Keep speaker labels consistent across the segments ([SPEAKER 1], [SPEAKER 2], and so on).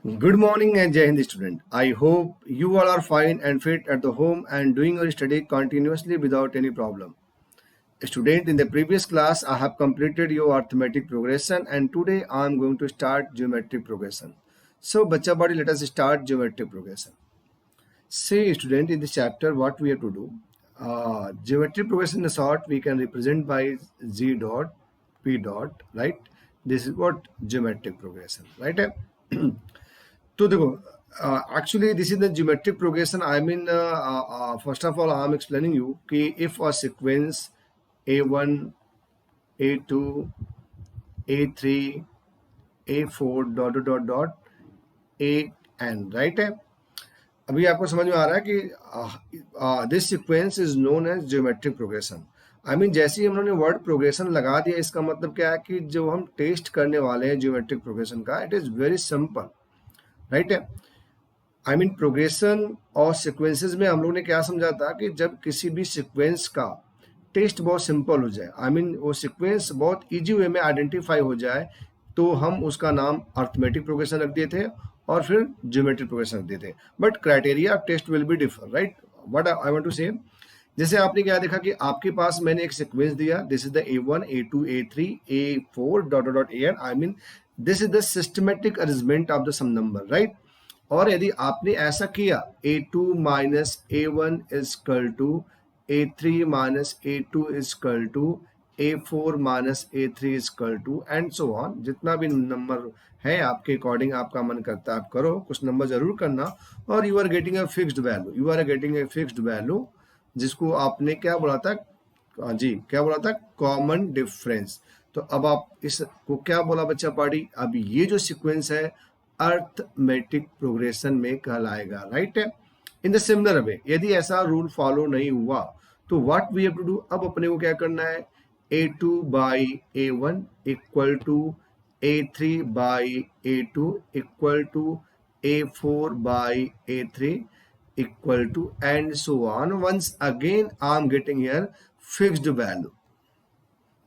[SPEAKER 1] Good morning and Jai Hind student. I hope you all are fine and fit at the home and doing your study continuously without any problem. Student, in the previous class I have completed your arithmetic progression and today I am going to start geometric progression. So bacha body, let us start geometric progression. See student, in this chapter what we have to do. Geometric progression in short we can represent by G dot P dot, right? This is what geometric progression, right? तो देखो actually this is the geometric progression. I mean first of all I am explaining you कि if a sequence a1 a2 a3 a4 dot dot dot dot an, right है. अभी आपको समझ में आ रहा है कि this sequence is known as geometric progression. I mean जैसे ही हम लोगों ने वर्ड प्रोग्रेशन लगा दिया इसका मतलब क्या है कि जो हम टेस्ट करने वाले हैं ज्योमेट्रिक प्रोग्रेशन का, it is very simple, right है. आई मीन प्रोग्रेशन और सीक्वेंसेस में हम लोग ने क्या समझा था कि जब किसी भी सीक्वेंस का टेस्ट बहुत सिंपल हो जाए, आई मीन वो सीक्वेंस बहुत इजी वे में आइडेंटिफाई हो जाए, तो हम उसका नाम अर्थमेटिक प्रोग्रेशन रख दिए थे और फिर ज्योमेट्रिक प्रोग्रेशन रख दिए थे. But criteria test will be differ, right. What I want to say, जैसे आपने क्या देखा कि आपके पास मैंने एक सीक्वेंस दिया, this is the a1 a2 a3 a4 dot dot an. I mean this is the systematic arrangement of the some number, right. और यदि आपने ऐसा किया a2 minus a1 equal to a3 minus a2 equal to a4 minus a3 equal to and so on, जितना भी number है आपके according आपका मन करता है आप करो, कुछ नंबर जरूर करना. और you are getting a fixed value, you are getting a fixed value, जिसको आपने क्या बोला था, जी क्या बोला था, कॉमन डिफरेंस. तो अब आप इसको क्या बोला बच्चा पार्टी, अब ये जो सीक्वेंस है अर्थमेटिक प्रोग्रेशन में कहलाएगा, राइट है. इन द सिमिलर वे यदि ऐसा रूल फॉलो नहीं हुआ तो what we have to do, अब अपने को क्या करना है, a2 by a1 equal to a3 by a2 equal to a4 by a3 equal to and so on. Once again I am getting here fixed value,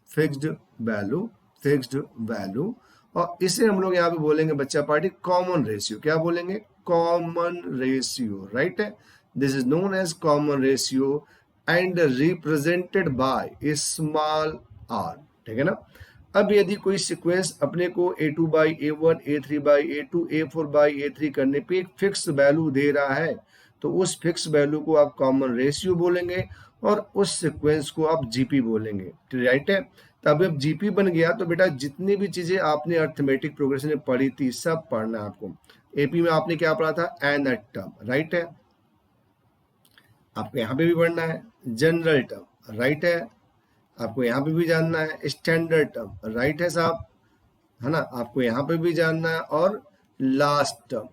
[SPEAKER 1] fixed value, fixed value. और इसे हम लोग यहाँ पे बोलेंगे बच्चा पार्टी कॉमन रेशियो. क्या बोलेंगे, कॉमन रेशियो, राइट है. This is known as common ratio and represented by small r, ठीक है ना. अब यदि कोई सीक्वेंस अपने को a2 by a1 a3 by a2 a4 by a3 करने पे एक फिक्स वैल्यू दे रहा है, तो उस फिक्स वैल्यू को आप कॉमन रेशियो बोलेंगे और उस सीक्वेंस को आप जीपी बोलेंगे, राइट है. तब अब जीपी बन गया तो बेटा जितनी भी चीजें आपने अर्थमेटिक प्रोग्रेशन में पढ़ी थी सब पढ़ना है आपको. एपी में आपने क्या पढ़ा था, एन टर्म, राइट है. आपको यहाँ पे भी पढ़ना है जनरल टर्म, राइट है. आपको यहाँ पे भी जानना है स्टैंडर्ड टर्म, राइट है साहब, है ना. आपको यहाँ पे भी जानना है और लास्ट टर्म.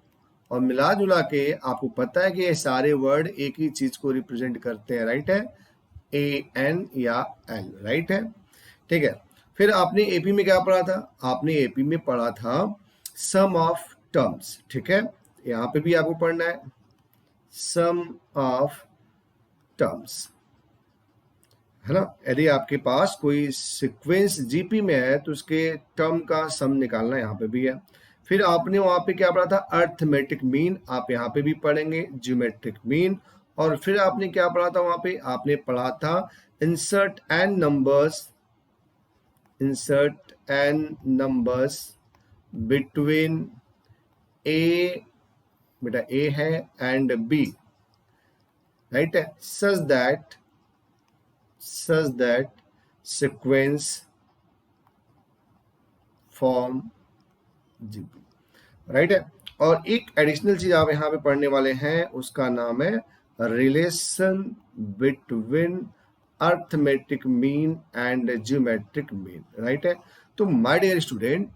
[SPEAKER 1] और मिला जुला के आपको पता है कि ये सारे वर्ड एक ही चीज को रिप्रेजेंट करते हैं, राइट है, ए एन या एल, राइट है, ठीक है. फिर आपने एपी में क्या पढ़ा था, आपने एपी में पढ़ा था सम ऑफ टर्म्स, ठीक है. यहाँ पे भी आपको पढ़ना है सम ऑफ टर्म्स, है ना. यदि आपके पास कोई सीक्वेंस जीपी में है तो उसके टर्म का सम निकालना यहाँ पे भी है. फिर आपने वहां पे क्या पढ़ा था, अर्थमेटिक मीन, आप यहाँ पे भी पढ़ेंगे ज्योमेट्रिक मीन. और फिर आपने क्या पढ़ा था वहां पे, आपने पढ़ा था insert and numbers, insert and numbers between A, बेटा ए है एंड बी, राइट है, such that sequence form GP, right है. और एक एडिशनल चीज आप यहाँ पे पढ़ने वाले हैं, उसका नाम है relation between arithmetic mean and geometric mean, right है. तो माय डियर स्टूडेंट,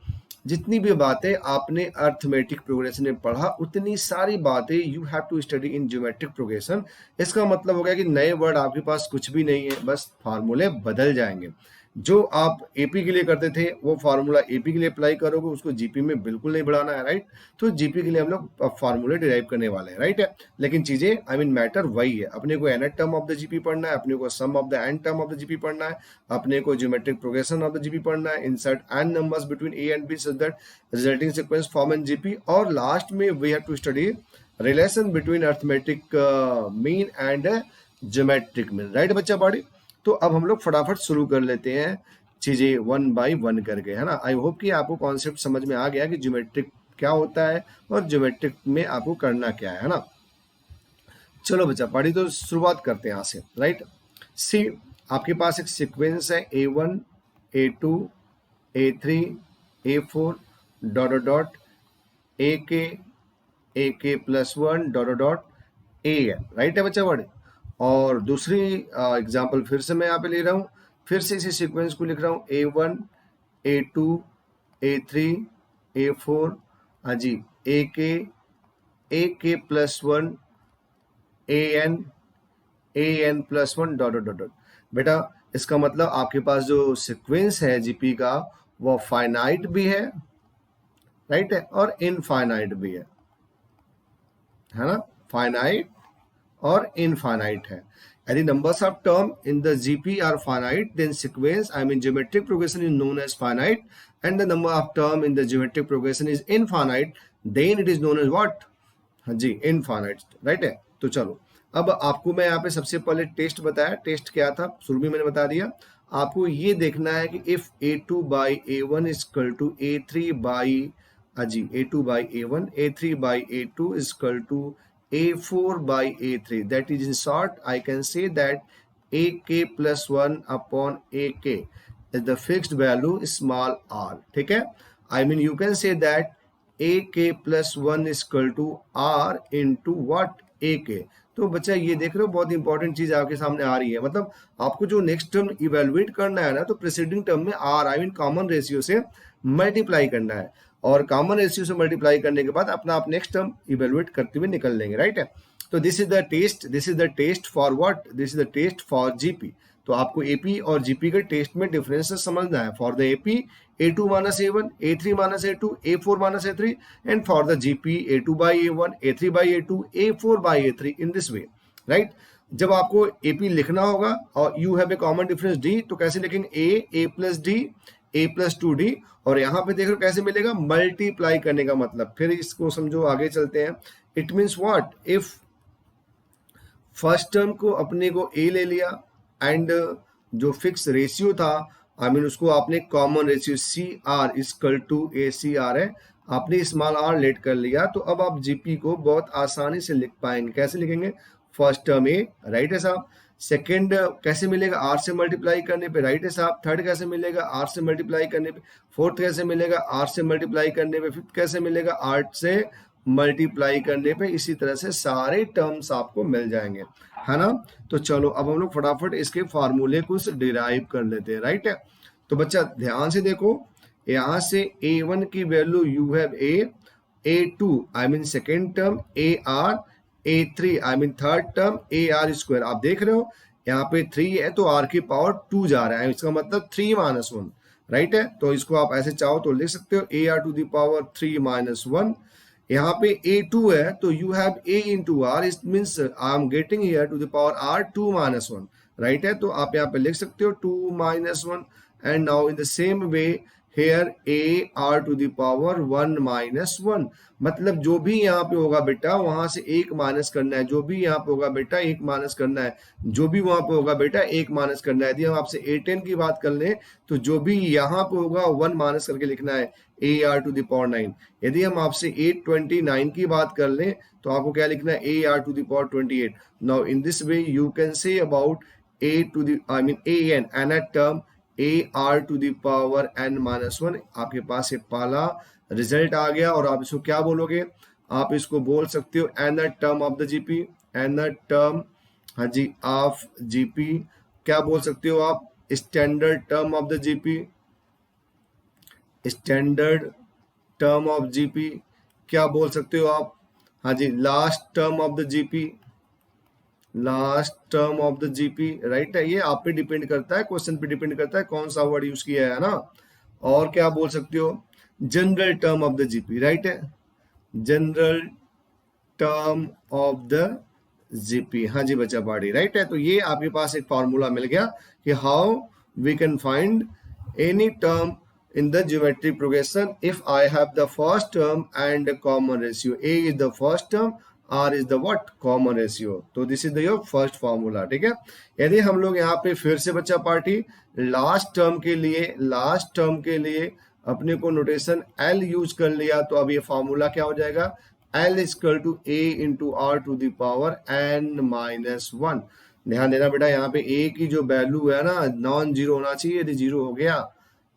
[SPEAKER 1] जितनी भी बातें आपने अर्थमेटिक प्रोग्रेशन में पढ़ा उतनी सारी बातें you have to study in geometric progression. इसका मतलब हो गया कि नए वर्ड आपके पास कुछ भी नहीं है, बस फार्मूले बदल जाएंगे. जो आप एपी के लिए करते थे वो फार्मूला एपी के लिए अप्लाई करोगे, उसको जीपी में बिल्कुल नहीं बढ़ाना है, राइट। तो जीपी के लिए हम लोग फार्मूले डिराइव करने वाले हैं, राइट है। लेकिन चीजें आई मीन मैटर वही है, अपने को nth term of the GP पढ़ना है, अपने को sum of the n term of the GP पढ़ना है, अपने को geometric progression of the GP पढ़ना है, insert n numbers between A and B such that resulting sequence form an GP, और लास्ट में we have to study relation between arithmetic mean and geometric mean, right बच्चा बॉडी। तो अब हम लोग फटाफट शुरू कर लेते हैं चीजें वन बाय वन करके, है ना। आई होप कि आपको कॉन्सेप्ट समझ में आ गया कि ज्योमेट्रिक क्या होता है और ज्योमेट्रिक में आपको करना क्या है ना। चलो बच्चा पढ़ी, तो शुरुआत करते हैं यहाँ से, राइट। सी, आपके पास एक सीक्वेंस है A1 A2 A3 A4 dot dot AK plus one dot dot AN, right है बच्चा वर्ड। और दूसरी एग्जांपल फिर से मैं यहाँ पे ले रहा हूँ, फिर से इसी सीक्वेंस को लिख रहा हूँ A1 A2 A3 A4, हाँ जी, AK plus one AN plus one dot dot dot. बेटा इसका मतलब आपके पास जो सीक्वेंस है जीपी का वो फाइनाइट भी है, राइट है, और इनफाइनाइट भी है ना। फाइनाइट और इनफाइनाइट है। यदि numbers of term in the GP are finite, then sequence, I mean geometric progression is known as finite, and the number of term in the geometric progression is infinite, then it is known as what? हाँ जी, infinite, right है। तो चलो अब आपको मैं यहाँ पे सबसे पहले टेस्ट बताया, टेस्ट क्या था शुरू में मैंने बता दिया। आपको ये देखना है कि if A2 by A1 equal to A3 by, हाँ जी, A2 by A1, A3 by A2 equal to A4 by A3, that is in short I can say that AK plus 1 upon AK is the fixed value small r, ठीक है। I mean you can say that AK plus 1 is equal to R into what? AK। तो बच्चा ये देख रहे हो बहुत important चीज आपके सामने आ रही है, मतलब आपको जो नेक्स्ट टर्म इवेलुएट करना है ना, तो प्रेसिडिंग टर्म में are I mean common ratio से मल्टीप्लाई करना है, और कॉमन रेशियो से मल्टीप्लाई करने के बाद अपना आप नेक्स्ट टर्म इवेलुएट करते हुए निकल लेंगे, राइट है। तो this is the test, this is the test for what, this is the test for GP. तो आपको एपी और जीपी के टेस्ट में डिफरेंसेस समझना है। For the AP A2 minus A1, A3 minus A2, A4 minus A3, and for the GP A2 by A1, A3 by A2, A4 by A3 in this way, right? जब आपको AP लिखना होगा और you have a common difference D, तो कैसे लिखेंगे A plus D, A plus 2D, और यहाँ पे देख लो कैसे मिलेगा, मल्टीप्लाई करने का मतलब। फिर इसको समझो, आगे चलते हैं। It means what, if first term को अपने को A ले लिया एंड जो फिक्स रेशियो था आई मीन उसको आपने common ratio CR equal to ACR है, आपने स्मॉल r लेट कर लिया, तो अब आप जीपी को बहुत आसानी से लिख पाएंगे। कैसे लिखेंगे, फर्स्ट टर्म A, राइट है साहब। सेकेंड कैसे मिलेगा, R से मल्टीप्लाई करने पे, राइट है साहब। थर्ड कैसे मिलेगा, R से मल्टीप्लाई करने पे। फोर्थ कैसे मिलेगा, R से मल्टीप्लाई करने पे। फिफ्थ कैसे मिलेगा, R से मल्टीप्लाई करने पे। इसी तरह से सारे टर्म्स आपको मिल जाएंगे, है ना। तो चलो अब हम लोग फटाफट इसके फार्मूले को डिराइव कर लेते हैं, राइट है। तो बच्चा ध्यान से देखो, यहां से A1 की value you have A, A2 I mean second term AR, A3 I mean third term AR square. आप देख रहे हो यहाँ पे 3 है तो R की पावर 2 जा रहा है, इसका मतलब 3 माइनस 1, राइट है। तो इसको आप ऐसे चाहो तो लिख सकते हो AR to the power 3 minus 1। यहाँ पे A2 है तो you have A into r, it means I am getting here to the power R 2 minus 1, right है। तो आप यहाँ पे लिख सकते हो 2 minus 1, and now in the same way here AR to the power 1 minus 1, मतलब जो भी यहाँ पे होगा बेटा वहां से एक माइनस करना है, जो भी यहाँ पे होगा बेटा एक माइनस करना है, जो भी वहां पे होगा बेटा एक माइनस करना है। यदि हम आपसे A10 की बात कर लें तो जो भी यहाँ पे होगा 1 माइनस करके लिखना है, AR टू द पावर 9। यदि हम आपसे 829 की बात कर लें तो आपको क्या लिखना है, AR to the power 28। Now in this way you can say about A to the I mean AN nth term AR to the power n minus 1। आपके पास एक पहला रिजल्ट आ गया, और आप इसको क्या बोलोगे, आप इसको बोल सकते हो nth term of the GP, nth term, हाँ जी, ऑफ जीपी। क्या बोल सकते हो आप, standard term of the GP, standard term of GP. क्या बोल सकते हो आप, हाँ जी, last term of the GP, last term of the GP, right है। ये आप पे डिपेंड करता है, क्वेश्चन पे डिपेंड करता है कौन सा वर्ड यूज किया है ना। और क्या बोल सकते हो, general term of the GP, right है, general term of the GP. हाँ जी बच्चा पार्टी, राइट है। तो ये आपके पास एक फॉर्मूला मिल गया कि how we can find any term in the geometric progression if I have the first term and a common ratio. A is the first term, R is the what, common ratio. तो this is the your first formula, ठीक है। यदि हम लोग यहाँ पे फिर से बच्चा पार्टी लास्ट टर्म के लिए अपने को नोटेशन L यूज कर लिया, तो अब ये फॉर्मूला क्या हो जाएगा, L equal to A into r to the power n-1। ध्यान देना बेटा, यहाँ पे A की जो वैल्यू है ना नॉन जीरो होना चाहिए, यदि जीरो हो गया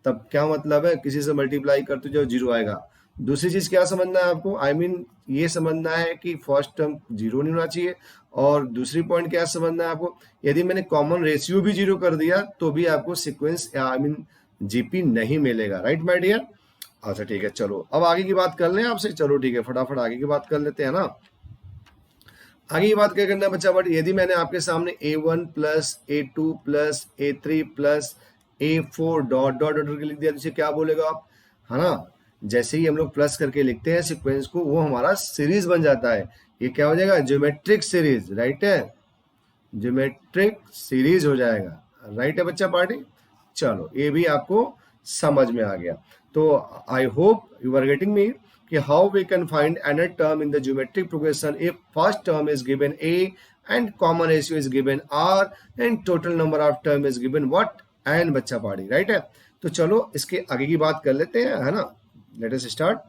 [SPEAKER 1] तब क्या मतलब है, किसी से मल्टीप्लाई करते जाओ जीरो आएगा। दूसरी चीज क्या समझना है आपको, आई मीन ये समझना है कि फर्स्ट टर्म जीरो नहीं होना चाहिए। और दूसरी पॉइंट क्या समझना है आपको, यदि मैंने कॉमन रेशियो भी जीरो कर दिया तो भी आपको सीक्वेंस आई मीन जीपी नहीं मिलेगा, राइट माय डियर। अच्छा ठीक है, चलो अब आगे की बात कर लें आपसे। चलो ठीक है, फटाफट आगे की बात कर लेते हैं ना। आगे की बात क्या करना है बच्चा, बट यदि मैंने आपके सामने A1 plus A2 plus A3 plus A4 dot dot dot करके लिख दिया, तो क्या बोलेगा आप, है ना। जैसे ही हम लोग प्लस करके लिखते हैं सीक्वेंस को, वो हमारा सीरीज बन जाता है। ये क्या हो जाएगा, ज्योमेट्रिक सीरीज, राइट है, ज्योमेट्रिक सीरीज हो जाएगा, राइट है बच्चा पार्टी। चलो ये भी आपको समझ में आ गया। तो I hope you are getting me कि how we can find any term in the geometric progression if first term is given A and common ratio is given R and total number of term is given what, n बच्चा party, right है। तो चलो इसके आगे की बात कर लेते हैं, है ना। Let us start.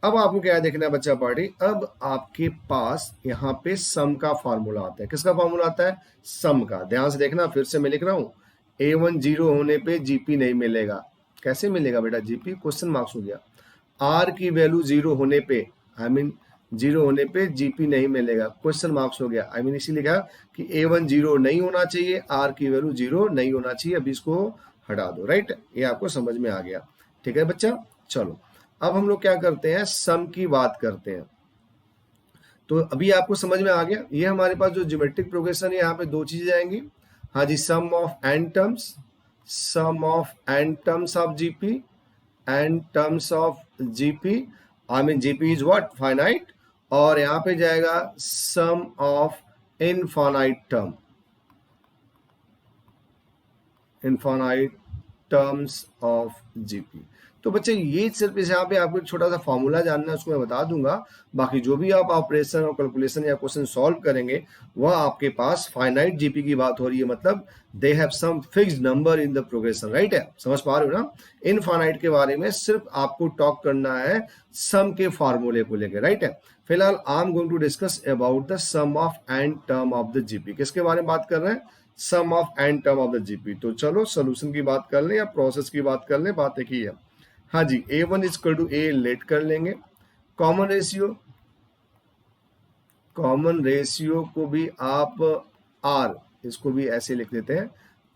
[SPEAKER 1] अब आपको क्या देखना है बच्चा पार्टी, अब आपके पास यहाँ पे सम का फॉर्मूला आता है। किसका फॉर्मूला आता है, सम का। ध्यान से देखना, फिर से मैं लिख रहा हूँ, A1 जीरो होने पे जीपी नहीं मिलेगा। कैसे मिलेगा बेटा, जीपी क्वेश्चन मार्क्स हो गया। आर की वैल्यू जीरो होने पे, आई मीन जीरो होने पे जीपी नहीं मिलेगा, क्वेश्चन मार्क्स हो गया। आई मीन इसीलिए कहा कि A1 जीरो नहीं होना चाहिए, आर की वैल्यू जीरो नहीं होना चाहिए। अभी इसको हटा दो, राइट। ये आपको समझ में आ गया, ठीक है बच्चा। चलो अब हम लोग क्या करते हैं, सम की बात करते हैं। तो अभी आपको समझ में आ गया, ये हमारे पास जो ज्योमेट्रिक प्रोग्रेशन है, यहाँ पे दो चीजें आएंगी। हाँ जी, sum of n terms, sum of n terms of GP, n terms of GP, I mean GP is what, finite. और यहाँ पे जाएगा sum of infinite term, infinite terms of GP. तो बच्चे ये सिर्फ इस यहाँ पे आपको एक छोटा सा फॉर्मूला जानना है, उसको मैं बता दूंगा। बाकी जो भी आप ऑपरेशन और कैलकुलेशन या क्वेश्चन सॉल्व करेंगे, वह आपके पास फाइनाइट जीपी की बात हो रही है, मतलब they have some fixed number in the progression, right है। समझ पा रहे हो ना। इनफाइनाइट के बारे में सिर्फ आपको टॉक करना है सम के फॉर्मूले को लेकर, राइट है। फिलहाल I am going to discuss about the sum of n term of the GP. किसके बारे में बात कर रहे हैं, sum of n term of the GP. तो चलो सोल्यूशन की बात कर लें या प्रोसेस की बात कर लें, बात एक ही है। हाँ जी, A1 equal to A let कर लेंगे। कॉमन रेशियो, कॉमन रेशियो को भी आप R, इसको भी ऐसे लिख देते हैं।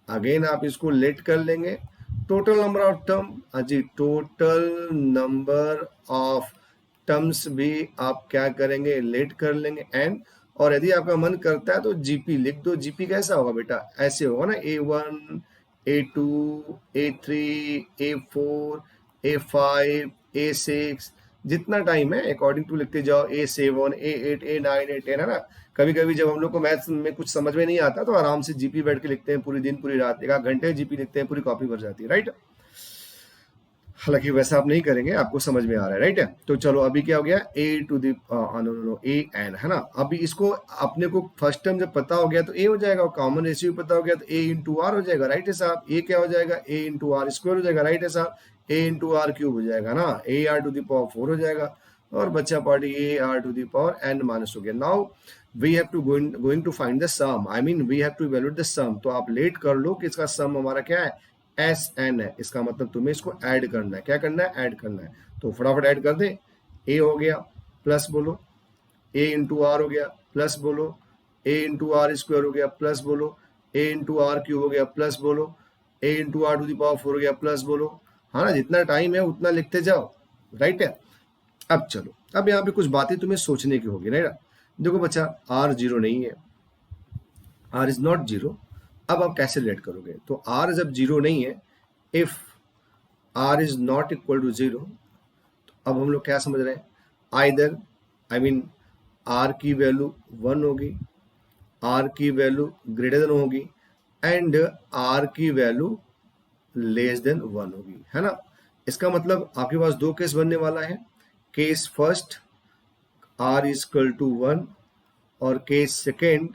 [SPEAKER 1] अगेन आप इसको लेट कर लेंगे। टोटल नंबर ऑफ टर्म, हाँ जी, टोटल नंबर ऑफ टर्म्स भी आप क्या करेंगे, लेट कर लेंगे n। और यदि आपका मन करता है तो जीपी लिख दो। जीपी कैसा होगा बेटा, ऐसे होगा ना, A1 A2 A3 A4 A5 A6, जितना टाइम है अकॉर्डिंग टू लिखते जाओ, A7 A8 A9 A10, है ना। कभी कभी जब हम लोग को मैथ्स में कुछ समझ में नहीं आता तो आराम से जीपी बैठ के लिखते हैं, पूरी दिन पूरी रात, एक आध घंटे जीपी लिखते हैं, पूरी कॉपी भर जाती है, राइट। हालांकि वैसा आप नहीं करेंगे, आपको समझ में आ रहा है, राइट है। तो चलो अभी क्या हो गया, A to the A n, है ना। अभी इसको अपने को फर्स्ट टर्म जब पता हो गया तो A हो जाएगा, और कॉमन रेशियो पता हो गया तो A इंटू आर हो जाएगा, राइट है साहब। A क्या हो जाएगा, A इंटू आर स्क्वायर हो जाएगा, राइट है साहब। A इंटू आर क्यूब हो जाएगा ना, A r to the power 4 हो जाएगा, और बच्चा पार्टी A r to the power n minus हो गया। Now we have to going to find the sum, I mean we have to evaluate the sum. तो आप लेट कर लो कि इसका सम हमारा क्या है, Sn है। इसका मतलब तुम्हें इसको ऐड करना है। क्या करना है, ऐड करना है। तो फटाफट ऐड कर दे। A हो गया, प्लस बोलो, A इंटू आर हो गया, प्लस बोलो, A इंटू आर स्क्वायर हो गया, प्लस बोलो, A इंटू आर क्यूब हो गया, प्लस बोलो, A into r to the power 4 हो गया, प्लस बोलो। हाँ ना, जितना टाइम है उतना लिखते जाओ, राइट है। अब चलो, अब यहाँ पे कुछ बातें तुम्हें सोचने की होगी, राइट। देखो बच्चा आर जीरो नहीं है, आर इज नॉट जीरो। अब आप कैसे रिलेट करोगे? तो आर जब जीरो नहीं है, if r is not equal to zero, तो अब हम लोग क्या समझ रहे हैं? आइदर आई मीन आर की वैल्यू 1 होगी, आर की वैल्यू ग्रेटर देन होगी, एंड आर की वैल्यू लेस देन 1 होगी, है ना। इसका मतलब आपके पास दो केस बनने वाला है। Case first r is equal to 1 और case second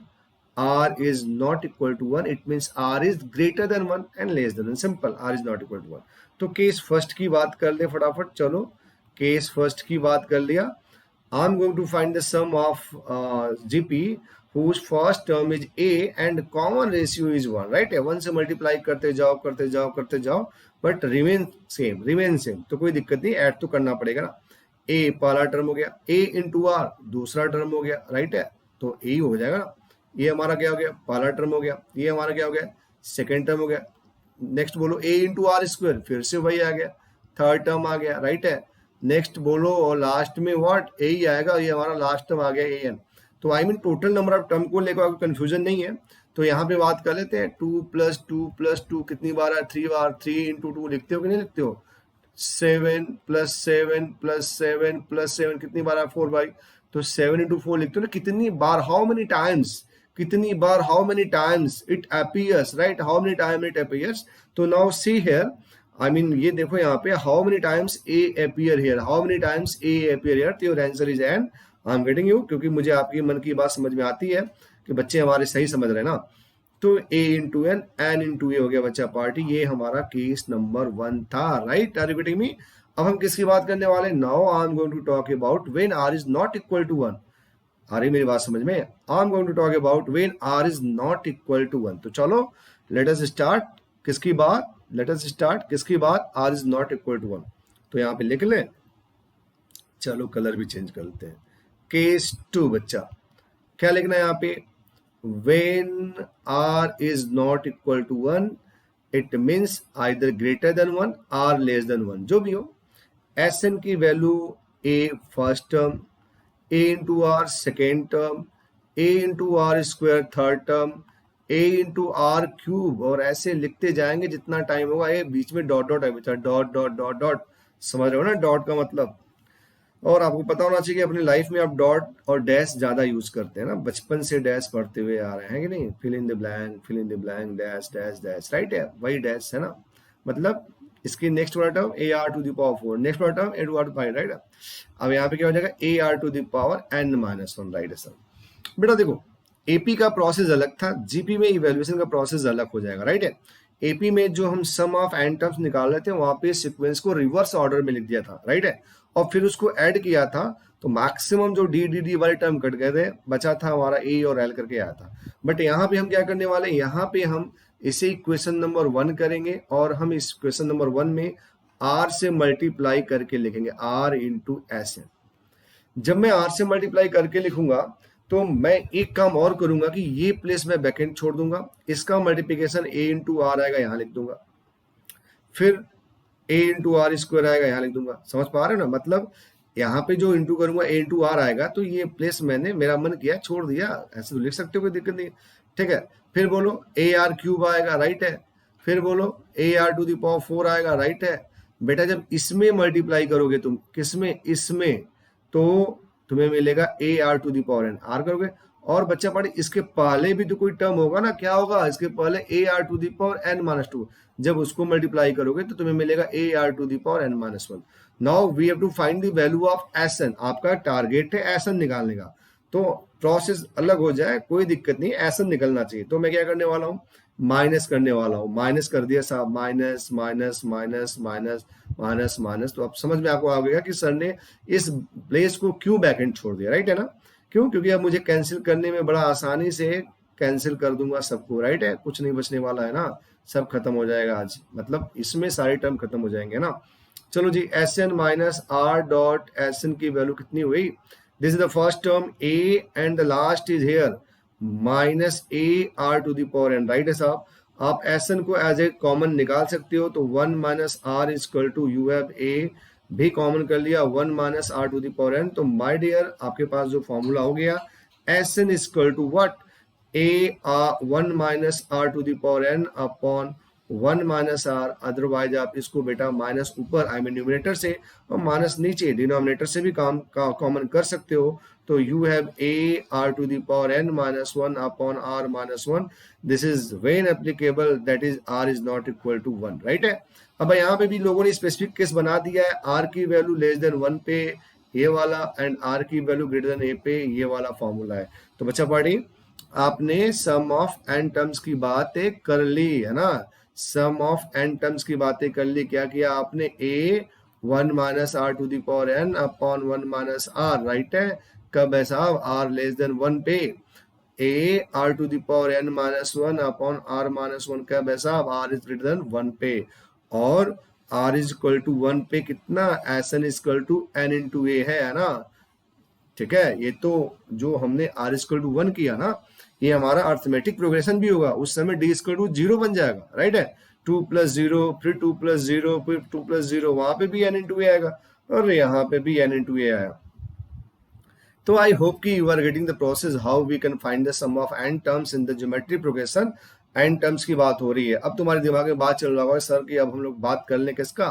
[SPEAKER 1] r is not equal to 1, it means r is greater than 1 and less than 1. Simple, r is not equal to 1। तो केस फर्स्ट की बात कर ले फटाफट, चलो केस फर्स्ट की बात कर लिया। I am going to find the sum of GP whose first term is a and common ratio is 1, right है। 1 से मल्टीप्लाई करते जाओ करते जाओ करते जाओ, बट रिमेन सेम, तो कोई दिक्कत नहीं, ऐड तो करना पड़ेगा ना। a पहला टर्म हो गया, a इंटू आर दूसरा टर्म हो गया, राइट है, तो a हो जाएगा ना। ये हमारा क्या हो गया? पहला टर्म हो गया। ये हमारा क्या हो गया? सेकेंड टर्म हो गया। नेक्स्ट बोलो a इंटू आर स्क्वायर, फिर से वही आ गया, थर्ड टर्म आ गया, राइट है। नेक्स्ट बोलो और लास्ट में व्हाट? a ही आएगा, ये हमारा लास्ट टर्म आ गया an। तो I mean total number of term को लेकर आपको कंफ्यूजन नहीं है, तो यहाँ पे बात कर लेते हैं। 2 + 2 + 2 कितनी बार है? 3 बार। 3 इंटू 2 लिखते हो कि नहीं लिखते हो? 7 + 7 + 7 + 7 कितनी बार है? 4 बाई। तो 7 इंटू 4 लिखते हो ना, कितनी बार, हाउ मेनी टाइम्स, कितनी बार, how many times it appears, right, how many time it appears. तो now see here, I mean ये देखो यहाँ पे, how many times A appear here, how many times A appear here, तो your answer is n. I am getting you, क्योंकि मुझे आपकी मन की बात समझ में आती है कि बच्चे हमारे सही समझ रहे हैं ना। तो a into n, n into A हो गया बच्चा पार्टी। ये हमारा केस नंबर 1 था, right. Are you getting me? अब हम किसकी बात करने वाले? Now I am going to talk about when r is not equal to 1। आ रही मेरी बात समझ में? I am going to talk about when r is not equal to 1। तो चलो लेट अस स्टार्ट। किसकी बात? लेट अस स्टार्ट किसकी बात? r is not equal to 1। तो यहाँ पे लिख लें, चलो कलर भी चेंज कर लेते हैं। केस 2 बच्चा, क्या लिखना है यहाँ पे? when r is not equal to 1, it means either greater than 1 or less than 1, जो भी हो। Sn की value a first term, a into r second term, a into r square third term, a into r cube, और ऐसे लिखते जाएंगे जितना time होगा। ये बीच में डॉट डॉट है बेटा, डॉट डॉट डॉट डॉट, समझ रहे हो ना डॉट का मतलब। और आपको पता होना चाहिए कि अपनी लाइफ में आप डॉट और डैश ज्यादा यूज करते हैं ना, बचपन से डैश पढ़ते हुए आ रहे हैं कि नहीं? Fill in the blank, fill in the blank, dash dash dash, right है, वही डैश है ना। मतलब इसकी नेक्स्ट वाला term A r to the power 4, next वाला term A to r 5, right है। अब यहाँ पे क्या हो जाएगा? A r to the power n-1, right है सर। बेटा देखो, एपी का प्रोसेस अलग था, जीपी में इवेल्युएशन का प्रोसेस अलग हो जाएगा, राइट है। एपी में जो हम सम ऑफ एन टर्म्स निकाल रहे थे, वहां पे सीक्वेंस को रिवर्स ऑर्डर में लिख दिया था, राइट है, और फिर उसको ऐड किया था, तो मैक्सिमम जो डी डी डी वाले टर्म कट गए थे, बचा था हमारा ए और एल करके आया था। बट यहाँ पे हम क्या करने वाले हैं? यहाँ पे हम इसे क्वेश्चन नंबर 1 करेंगे, और हम इस क्वेश्चन नंबर 1 में आर से मल्टीप्लाई करके लिखेंगे, आर इंटू एस एन। जब मैं आर से मल्टीप्लाई करके लिखूंगा, तो मैं एक काम और करूंगा कि ये प्लेस में बैकेंड छोड़ दूंगा, इसका मल्टीप्लीकेशन ए इंटू आर आएगा, यहां लिख दूंगा, फिर ए इंटू आर स्क्वायर आएगा, यहां लिख दूंगा। समझ पा रहे हो ना? मतलब यहाँ पे जो इंटू करूंगा ए इंटू आर आएगा, तो ये प्लेस मैंने, मेरा मन किया छोड़ दिया, ऐसे तो लिख सकते हो, कोई दिक्कत नहीं, ठीक है। फिर बोलो ए आर क्यूब आएगा, राइट है। फिर बोलो a r to the power 4 आएगा, राइट है। बेटा जब इसमें मल्टीप्लाई करोगे तुम, किसमें? इसमें, तो तुम्हें मिलेगा a r to the power n, r करोगे। और बच्चा पढ़े, इसके पहले भी तो कोई टर्म होगा ना, क्या होगा? इसके पहले a r to the power n-2, जब उसको मल्टीप्लाई करोगे तो तुम्हें मिलेगा a r to the power n-1। Now we have to find the value of S n. आपका टारगेट है एस एन निकालने का, तो प्रोसेस अलग हो जाए कोई दिक्कत नहीं, एस एन निकलना चाहिए। तो मैं क्या करने वाला हूँ? माइनस करने वाला हूँ। माइनस कर दिया साहब, minus minus minus minus minus minus. तो अब समझ में आपको आ गया कि सर ने इस प्लेस को क्यों बैकेंड छोड़ दिया, राइट है ना? क्यों? क्योंकि अब मुझे कैंसिल करने में बड़ा आसानी से कैंसिल कर दूंगा सबको, राइट है, कुछ नहीं बचने वाला है ना, सब खत्म हो जाएगा आज, मतलब इसमें सारे टर्म खत्म हो जाएंगे ना। चलो जी, S n minus r dot S n की वैल्यू कितनी हुई? This is the first term A and the last is here minus A r to the power n, right है साहब। आप एस एन को एज ए कॉमन निकाल सकते हो, तो 1 minus r is equal to, you have A भी common कर लिया, 1 minus r to the power n. तो माय डियर, आपके पास जो फॉर्मूला हो गया S n equal to what, a 1 - r⁴ upon 1 - r। Otherwise आप इसको बेटा माइनस ऊपर आई मीन न्यूमिनेटर से और माइनस नीचे डिनोमिनेटर से भी कॉमन कर सकते हो। तो you have a r⁴ -1 upon r-1। This is when applicable, that is r is not equal to 1, right है। अब यहाँ पे भी लोगों ने स्पेसिफिक केस बना दिया है, r की वैल्यू लेस देन 1 पे ये वाला एंड r की वैल्यू ग्रेटर देन a पे ये वाला फॉर्मूला है। तो बच्चा पढ़ी, आपने सम ऑफ एन टर्म्स की बातें कर ली है ना, सम ऑफ एन टर्म्स की बातें कर ली। क्या किया आपने, a 1 - r⁴ upon 1 - r, right है। कब है साहब, r लेस देन 1 पे a r⁴ -1 अपॉन r-1 कब है साहब, r इज ग्रेटर देन 1 पे। और r इज इक्वल टू 1 पे कितना, S n equal to n into A है ना, ठीक है। ये तो जो हमने r इक्वल टू 1 किया ना, ये हमारा अर्थमेटिक प्रोग्रेशन भी होगा, उस समय d इक्वल टू 0 बन जाएगा, राइट है। 2 + 0 फिर 2 + 0 फिर 2 + 0, वहां पे भी n इंटू ए आएगा और यहाँ पे भी n इंटू ए आया। तो आई होप कि you are getting the process how we can find the sum of n terms in the geometry progression. n terms की बात हो रही है। अब तुम्हारे दिमाग में बात चल रहा होगा सर कि अब हम लोग बात कर लें किसका,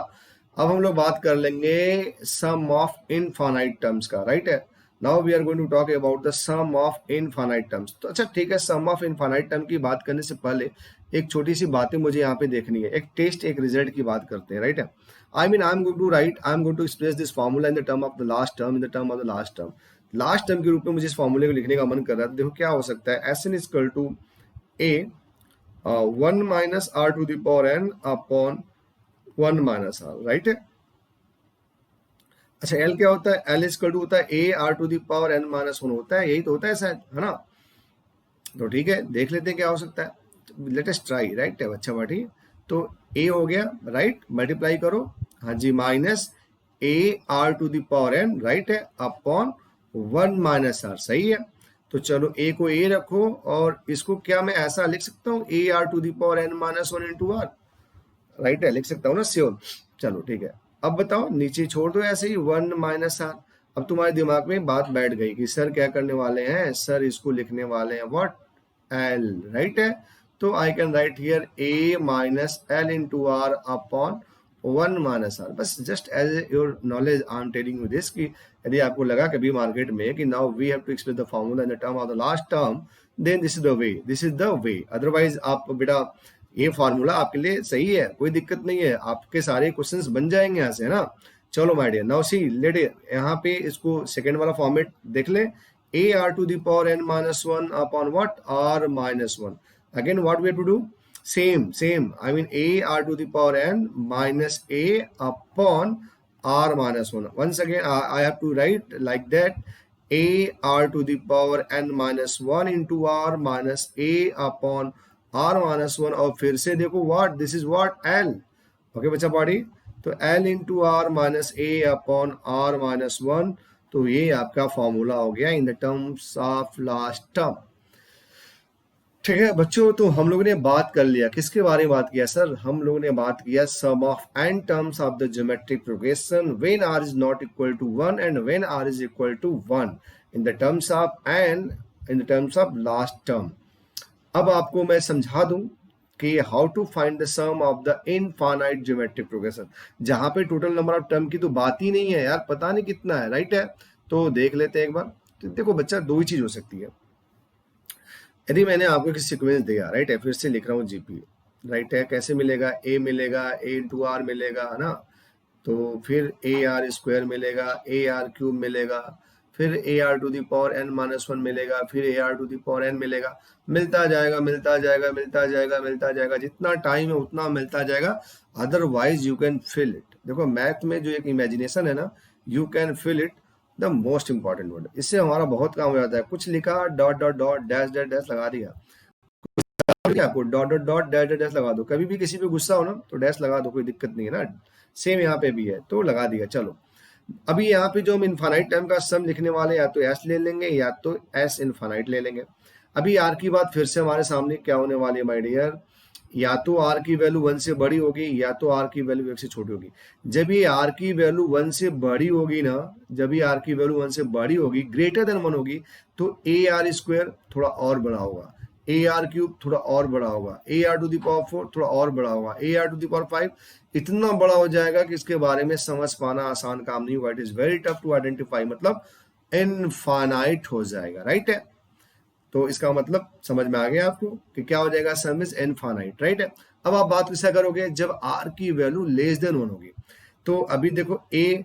[SPEAKER 1] अब हम लोग बात कर लेंगे सम ऑफ इनफाइनाइट टर्म्स का, राइट है। Now we are going to talk about the sum of infinite terms. तो अच्छा ठीक है, सम ऑफ इनफाइनाइट टर्म की बात करने से पहले एक छोटी सी बातें मुझे यहाँ पे देखनी है, एक टेस्ट एक रिजल्ट की बात करते हैं, राइट है। I mean I am going to write, I am going to express this formula in the term of the last term, in the term of the last term. Last term के रूप में मुझे इस फॉर्मूले को लिखने का मन कर रहा है। तो देखो क्या हो सकता है, S n equal to a 1 - r⁴ upon 1 - r, right है। अच्छा एल क्या होता है, एल इक्वल टू होता है a r⁴ होता है, यही तो होता है शायद, है ना। तो ठीक है, देख लेते हैं क्या हो सकता है। लेट अस ट्राई, राइट है बच्चा बाटी। तो a हो गया, राइट, मल्टीप्लाई करो, हाँ जी, माइनस a r⁴ राइट है अपॉन 1 - r, सही है। तो चलो a को a रखो और इसको क्या मैं ऐसा लिख सकता हूँ, a r⁴ into r, right है, लिख सकता हूँ ना, श्योर। चलो ठीक है, अब बताओ, नीचे छोड़ दो ऐसे ही 1 - r। अब तुम्हारे दिमाग में बात बैठ गई कि सर क्या करने वाले हैं, सर इसको लिखने वाले हैं व्हाट, l, राइट है। तो I can write here a minus l into r upon 1 - r। बस just as your knowledge I am telling you this, कि यदि आपको लगा कभी मार्केट में कि now we have to express the formula in the term of the last term, then this is the way, this is the way. Otherwise आप बेटा ये फॉर्मूला आपके लिए सही है, कोई दिक्कत नहीं है, आपके सारे क्वेश्चंस बन जाएंगे यहाँ से, है ना। चलो my dear, now see let, यहाँ पे इसको सेकेंड वाला फॉर्मेट देख ले, a r⁴ -1 upon what, r-1। again what we have to do, same, I mean a r⁴ minus a upon r-1। once again I have to write like that, a r⁴ -1 into r minus a upon r-1। और फिर से देखो what, this is what, l, okay बच्चा पढ़ी। तो l into r minus a upon r-1, तो ये आपका फॉर्मूला हो गया in the terms of last term. ठीक है बच्चों, तो हम लोगों ने बात कर लिया, किसके बारे में बात किया सर, हम लोगों ने बात किया sum of n terms of the geometric progression when r is not equal to 1 and when r is equal to 1 in the terms of n, in the terms of last term. अब आपको मैं समझा दूं कि how to find the sum of the infinite geometric progression, जहां पे total number of term की तो बात ही नहीं है यार, पता नहीं कितना है, राइट है। तो देख लेते हैं एक बार। तो देखो बच्चा, दो ही चीज हो सकती है। यदि मैंने आपको किसी सीक्वेंस दिया, राइट है, फिर से लिख रहा हूँ जीपी, राइट है, कैसे मिलेगा, a मिलेगा, a इंटू आर मिलेगा, है ना। तो फिर ar² मिलेगा, ar³ मिलेगा, फिर ar⁴n-1 मिलेगा, फिर ar⁴n मिलेगा, मिलता जाएगा मिलता जाएगा मिलता जाएगा मिलता जाएगा, जितना टाइम है उतना मिलता जाएगा। Otherwise you can fill it. देखो मैथ में जो एक इमेजिनेशन है ना, you can fill it the most important word. इससे हमारा बहुत काम हो जाता है। कुछ लिखा, dot dot dot dash dash dash लगा दिया, आपको dot dot dot dash dash लगा दो, कभी भी किसी पे गुस्सा हो ना तो डैश लगा दो, कोई दिक्कत नहीं है ना। सेम यहाँ पे भी है, तो लगा दिया। चलो अभी यहाँ पे जो हम इनफाइनाइट टाइम का सम लिखने वाले, या तो एस ले लेंगे या तो एस इनफाइनाइट ले लेंगे। अभी आर की बात फिर से हमारे सामने क्या होने वाली है माय डियर, या तो आर की वैल्यू 1 से बड़ी होगी या तो आर की वैल्यू 1 से छोटी होगी। जब ये आर की वैल्यू 1 से बड़ी होगी ना, जब ये आर की वैल्यू 1 से बड़ी होगी, ग्रेटर देन 1 होगी, तो ए आर स्क्वायर थोड़ा और बड़ा होगा, ए आर क्यूब थोड़ा और बड़ा होगा, a r to the power 4 थोड़ा और बड़ा होगा, a r to the power 5 इतना बड़ा हो जाएगा कि इसके बारे में समझ पाना आसान काम नहीं होगा। It is very tough to identify, मतलब इनफाइनाइट हो जाएगा, राइट है। तो इसका मतलब समझ में आ गया आपको कि क्या हो जाएगा, सम इज इनफाइनाइट, राइट है। अब आप बात किससे करोगे, जब आर की वैल्यू लेस देन 1 होगी। तो अभी देखो ए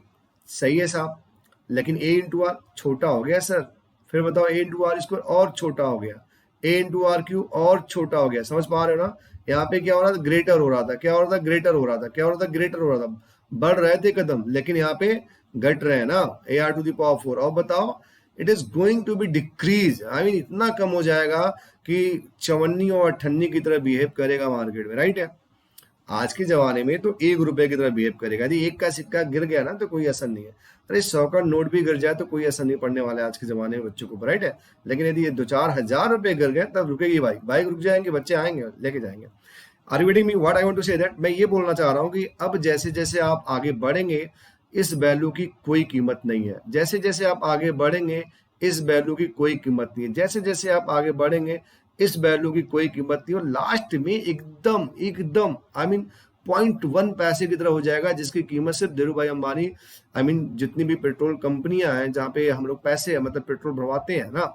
[SPEAKER 1] सही है साहब, लेकिन ए इंटू आर छोटा हो गया सर, फिर बताओ ए इंटू आर स्क्वायर और छोटा हो गया, ए इंटू आर क्यू और छोटा हो गया, समझ पा रहे हो ना। यहाँ पे क्या हो रहा था, ग्रेटर हो रहा था, क्या हो रहा था, ग्रेटर हो रहा था, क्या हो रहा था, ग्रेटर हो रहा था, बढ़ रहे थे कदम, लेकिन यहाँ पे घट रहे हैं ना, a r to the power 4। और बताओ it is going to be decrease, I mean इतना कम हो जाएगा कि चवन्नी और अठन्नी की तरह बिहेव करेगा मार्केट में, राइट है। आज के जमाने में तो 1 रुपए की तरह बिहेव करेगा, यदि 1 का सिक्का गिर गया ना तो कोई असर नहीं है, अरे 100 का नोट भी गिर जाए तो कोई असर नहीं पड़ने वाला है आज के जमाने में बच्चों को, राइट है। लेकिन यदि ये 2-4 हज़ार रुपए गिर गए तब रुकेगी बाइक, बाइक रुक जाएंगे, बच्चे आएंगे लेके जाएंगे। Are you getting me what I want to say that, मैं ये बोलना चाह रहा हूँ कि अब जैसे जैसे आप आगे बढ़ेंगे इस वैल्यू की कोई कीमत नहीं है, जैसे जैसे आप आगे बढ़ेंगे इस वैल्यू की कोई कीमत नहीं है, जैसे जैसे आप आगे बढ़ेंगे इस वैल्यू की कोई कीमत नहीं, और लास्ट में एकदम एकदम आई मीन 0.1 पैसे की तरह हो जाएगा, जिसकी कीमत सिर्फ धीरू भाई अंबानी, आई मीन जितनी भी पेट्रोल कंपनियां हैं जहाँ पे हम लोग पैसे मतलब पेट्रोल भरवाते हैं ना,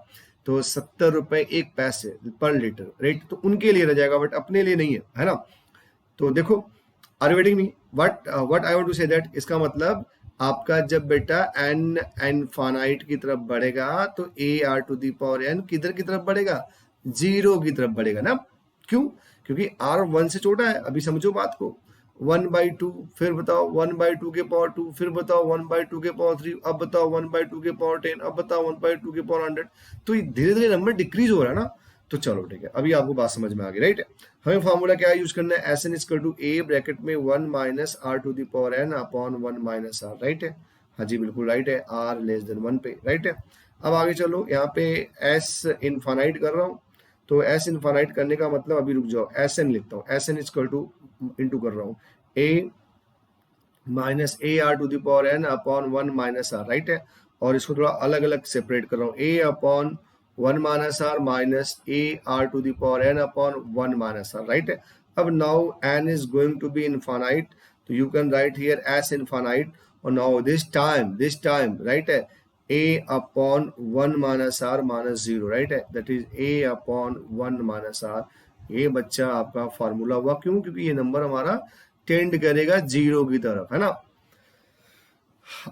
[SPEAKER 1] तो 70 रुपए 1 पैसे पर लीटर रेट तो उनके लिए रह जाएगा, बट अपने लिए नहीं है ना। तो देखो are you waiting me what I want to say that, इसका मतलब आपका जब बेटा एन इनफाइनाइट की तरफ बढ़ेगा तो a r to the power n किधर की तरफ बढ़ेगा, 0 की तरफ बढ़ेगा ना। क्यों, क्योंकि आर 1 से छोटा है, अभी समझो बात को, 1/2, फिर बताओ 1/2 के पावर 2, फिर बताओ 1/2 के पावर 3, अब बताओ 1/2 के पावर 10, अब बताओ 1/2 के पावर 100, तो ये धीरे धीरे नंबर डिक्रीज हो रहा है ना। तो चलो ठीक है, अभी आपको बात समझ में आ गई, राइट। हमें फॉर्मूला क्या यूज करना है, S n equal to a bracket में 1 minus r to the power n upon 1 minus r, right है। हाँ जी बिल्कुल राइट है, आर लेस देन 1 पे, राइट है। अब आगे चलो, यहाँ पे एस इनफाइनाइट कर रहा हूँ, तो एस इनफाइनाइट करने का मतलब, अभी रुक जाओ, एस एन लिखता हूँ, S n equal to into कर रहा हूँ A minus A r to the power n upon 1 minus r, right है। और इसको थोड़ा अलग अलग सेपरेट कर रहा हूँ, a upon 1 minus r minus A r to the power n upon 1 minus r, right है। अब now n is going to be infinite, तो you can write here s infinite, और नाउ दिस टाइम राइट है a upon 1 minus r minus 0, right है, that is a upon 1 minus r. ये बच्चा आपका formula हुआ, क्यों, क्योंकि ये नंबर हमारा टेंड करेगा 0 की तरफ, है ना।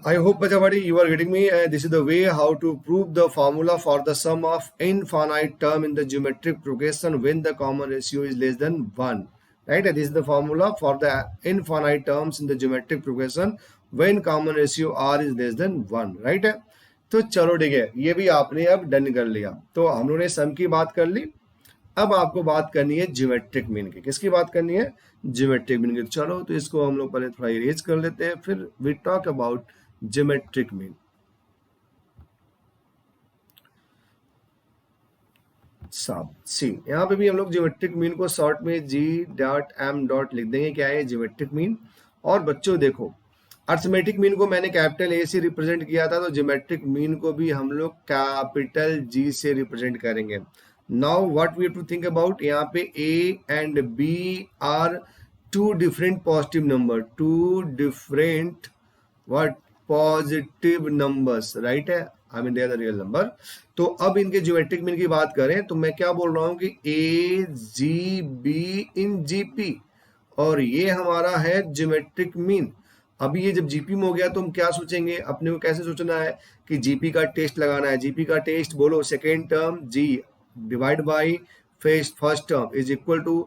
[SPEAKER 1] I hope Pachavadi you are getting me. This is the way how to prove the formula for the sum of infinite term in the geometric progression when the common ratio is less than 1. Right? This is the formula for the infinite terms in the geometric progression when common ratio r is less than 1. Right? तो चलो ठीक है, ये भी आपने अब done कर लिया। तो हम लोगों ने सम की बात कर ली, अब आपको बात करनी है ज्योमेट्रिक मीन की। किसकी बात करनी है, ज्योमेट्रिक मीन की। चलो तो इसको हम लोग पहले थोड़ा इरेज कर लेते हैं, फिर we talk about geometric mean. साहब सी, यहाँ पे भी हम लोग ज्योमेट्रिक मीन को शॉर्ट में G.M. लिख देंगे, क्या है ज्योमेट्रिक मीन। और बच्चों देखो, अर्थमेटिक मीन को मैंने कैपिटल ए से रिप्रेजेंट किया था, तो ज्योमेट्रिक मीन को भी हम लोग कैपिटल जी से रिप्रेजेंट करेंगे। Now what we have to think about, यहाँ पे a and b are two different positive number, two different what positive numbers, right है, I mean they are the real number. तो अब इनके geometric mean की बात करें तो मैं क्या बोल रहा हूं कि ए जी बी इन जीपी, और ये हमारा है ज्योमेट्रिक मीन। अभी ये जब जीपी में हो गया तो हम क्या सोचेंगे, अपने को कैसे सोचना है कि जीपी का टेस्ट लगाना है। जीपी का टेस्ट बोलो, second term G divide by first term is equal to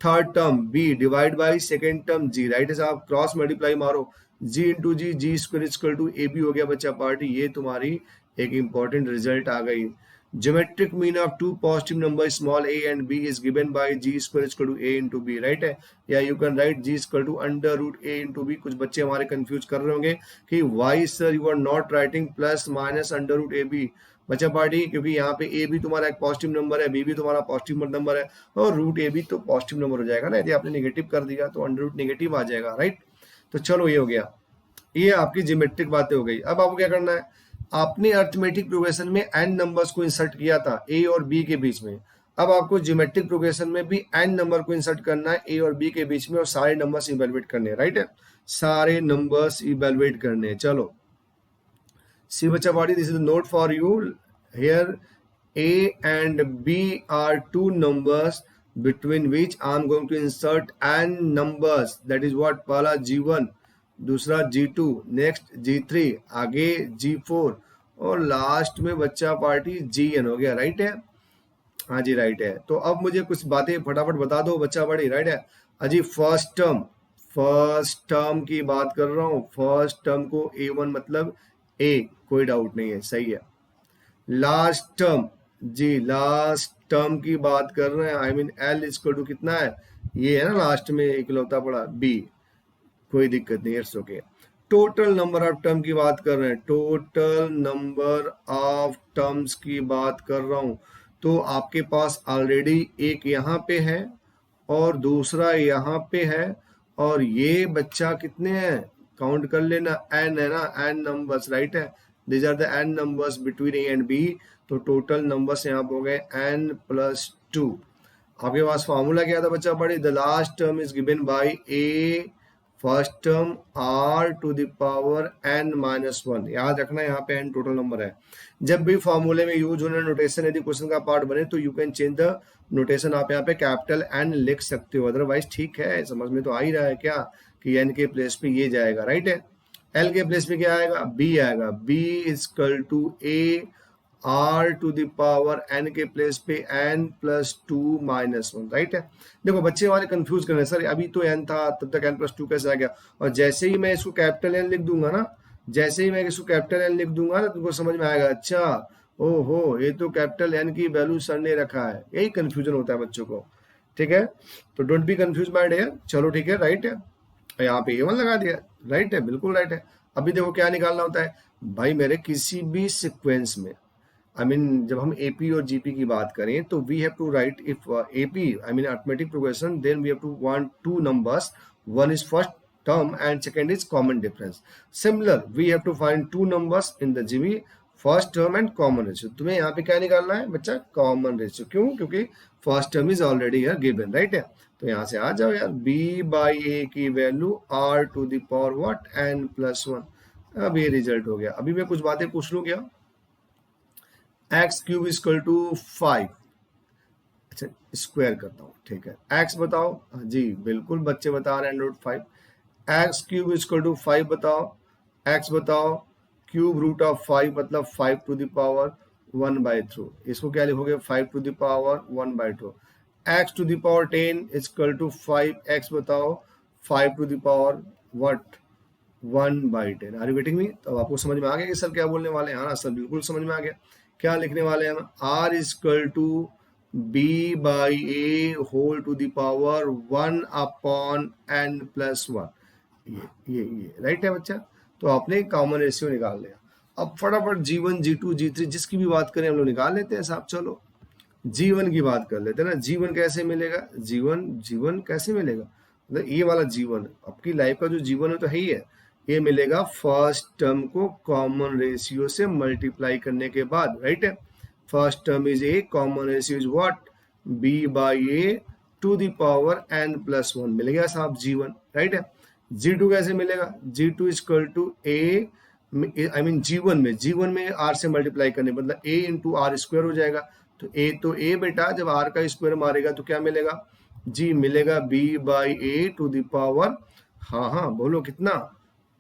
[SPEAKER 1] third term b divide by second term G, right है साहब। क्रॉस मल्टीप्लाई मारो, G into G, G square equal to a b हो गया बच्चा party. ये तुम्हारी एक important result आ गई। Geometric mean of two positive number small a and b is given by g square equal to a into b, right है। या you can write g equal to under root a into b। कुछ बच्चे हमारे confuse कर रहे होंगे कि why sir you are not writing plus minus under root a b। बच्चा पार्टी, क्योंकि यहाँ पे ए भी तुम्हारा एक पॉजिटिव नंबर है, बी भी तुम्हारा पॉजिटिव नंबर है, और रूट ए भी तो पॉजिटिव नंबर हो जाएगा ना, यदि आपने नेगेटिव कर दिया तो अंडर रूट नेगेटिव आ जाएगा, राइट। तो चलो ये हो गया, ये आपकी ज्योमेट्रिक बातें हो गई। अब आपको क्या करना है, आपने अर्थमेटिक प्रोग्रेशन में एन नंबर्स को इंसर्ट किया था ए और बी के बीच में, अब आपको ज्योमेट्रिक प्रोग्रेशन में भी एन नंबर को इंसर्ट करना है ए और बी के बीच में, और सारे नंबर्स इवेलुएट करने हैं, राइट है, सारे नंबर्स इवेलुएट करने हैं। चलो सी बच्चा body, this is note for you here, a and b are two numbers between which I am going to insert n numbers, that is what, पहला g1, दूसरा g2, नेक्स्ट g3, आगे g4, और last में बच्चा party gn हो गया, right है, हाँ जी राइट है। तो अब मुझे कुछ बातें फटाफट बता दो बच्चा पार्टी, राइट है। अजी फर्स्ट टर्म की बात कर रहा हूँ, फर्स्ट टर्म को a1 मतलब a, कोई डाउट नहीं है, सही है। लास्ट टर्म, जी लास्ट टर्म की बात कर रहे हैं, I mean l equal to कितना है, ये है ना लास्ट में इकलौता पड़ा बी, कोई दिक्कत नहीं, it's okay. Total number of term की बात कर रहे हैं, टोटल नंबर ऑफ टर्म्स की बात कर रहा हूं, तो आपके पास ऑलरेडी एक यहाँ पे है और दूसरा यहाँ पे है, और ये बच्चा कितने हैं काउंट कर लेना, एन है ना, एन नंबर्स, राइट है, these are the n numbers between a and b, तो टोटल नंबर्स यहाँ पे हो गए n+2। आपके पास फॉर्मूला क्या था बच्चा पढ़े, the last term is given by a first term r to the power n-1, याद रखना यहाँ पे n टोटल नंबर है। जब भी फॉर्मूले में यूज होने नोटेशन यदि क्वेश्चन का पार्ट बने तो you can change the notation, आप यहाँ पे कैपिटल n लिख सकते हो, अदरवाइज ठीक है, समझ में तो आ ही रहा है क्या कि n के प्लेस पे ये जाएगा, राइट है। एल के प्लेस पे क्या आएगा, बी आएगा, b equal to a r to the power n के प्लेस पे n+2-1, राइट है। देखो बच्चे वाले कंफ्यूज कर रहे हैं, सर अभी तो n था तब तक n+2 कैसे आ गया, और जैसे ही मैं इसको कैपिटल एन लिख दूंगा ना, जैसे ही मैं इसको कैपिटल एन लिख दूंगा ना, तुमको समझ में आएगा, अच्छा ओहो ये तो कैपिटल एन की वैल्यू सर ने रखा है, यही कंफ्यूजन होता है बच्चों को, ठीक है। तो don't be confuse my dear, चलो ठीक है, राइट है, यहाँ पे A1 लगा दिया, राइट है, बिल्कुल राइट है। अभी देखो क्या निकालना होता है भाई मेरे, किसी भी सीक्वेंस में, आई मीन जब हम एपी और जीपी की बात करें तो we have to write, if AP I mean arithmetic progression, then we have to want two numbers, one is first term and second is common difference. Similar we have to find two numbers in the GB, first term and common ratio. तुम्हें यहाँ पे क्या निकालना है बच्चा, common ratio, क्यों, क्योंकि first term is already here given, right है। तो यहाँ से आ जाओ यार, b बाई ए की value r to the power what n+1, अब ये रिजल्ट हो गया। अभी मैं कुछ बातें पूछ लूँ क्या, x³ इक्वल टू 5, अच्छा स्क्वायर करता हूँ, ठीक है, x बताओ, जी बिल्कुल बच्चे बता रहे हैं √5, x³ इक्वल टू 5 बताओ, x बताओ, क्यूब रूट ऑफ 5 मतलब 5 टू द पावर 1/2, इसको क्या लिखोगे 5 to the power 1/2, x to the power 10 equal to 5x बताओ, 5 to the power what 1/10, are you getting me. तो आपको समझ में आ गया कि सर क्या बोलने वाले हैं, हाँ सर बिल्कुल समझ में आ गया, क्या लिखने वाले हैं हम, r equal to b/a whole to the power 1/n+1, ये राइट है बच्चा। तो आपने कॉमन रेशियो निकाल लिया। अब फटाफट G1 G2 G3 जिसकी भी बात करें हम लोग निकाल लेते हैं साहब। चलो G1 की बात कर लेते हैं ना, G1 कैसे मिलेगा, G1 कैसे मिलेगा, मतलब ये वाला G1 आपकी लाइफ का जो G1 है तो है ही है, ये मिलेगा फर्स्ट टर्म को कॉमन रेशियो से मल्टीप्लाई करने के बाद, राइट है। First term is a, common ratio is what, b/a to the power n+1, मिल गया साहब G1, राइट है। G2 कैसे मिलेगा, G2 equal to a, I mean G1 में r से मल्टीप्लाई करने मतलब a इंटू आर स्क्वायर हो जाएगा, तो a बेटा जब r का स्क्वायर मारेगा तो क्या मिलेगा, जी मिलेगा b/a टू द पावर, हाँ बोलो कितना,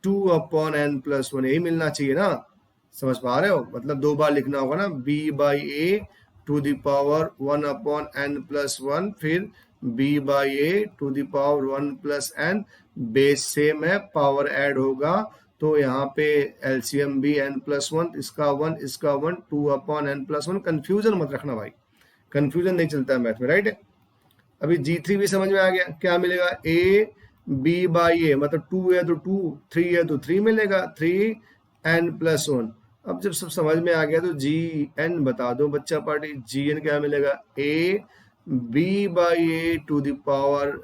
[SPEAKER 1] 2/n+1, यही मिलना चाहिए ना, समझ पा रहे हो, मतलब दो बार लिखना होगा ना, b/a to the power 1/n+1, फिर b/a to the power 1+n, base same है, पावर ऐड होगा तो यहाँ पे एलसीएम भी n+1, इसका 1 इसका 1, 2/n+1, कंफ्यूजन मत रखना भाई, कंफ्यूजन नहीं चलता है मैथ में, राइट है। अभी G3 भी समझ में आ गया, क्या मिलेगा, a b/a मतलब 2 है तो 2, 3 है तो 3 मिलेगा, 3n+1, अब जब सब समझ में आ गया तो जी एन बता दो बच्चा पार्टी। जी एन क्या मिलेगा, a b by a to the power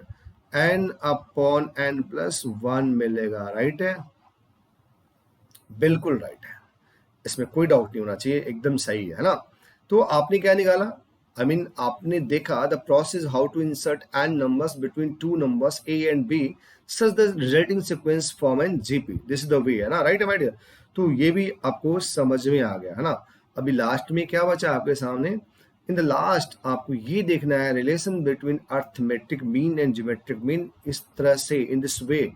[SPEAKER 1] n upon n plus one मिलेगा। राइट है, बिल्कुल राइट है, इसमें कोई डाउट नहीं होना चाहिए, एकदम सही है ना। तो आपने क्या निकाला, आई मीन आपने देखा the process how to insert n numbers between two numbers a and B such the resulting sequence form an GP, this is the way, है ना। राइट है माय डियर, तो ये भी आपको समझ में आ गया है ना। अभी लास्ट में क्या बचा आपके सामने, इन द लास्ट आपको ये देखना है relation between arithmetic mean and geometric mean. इस तरह से इन दिस वे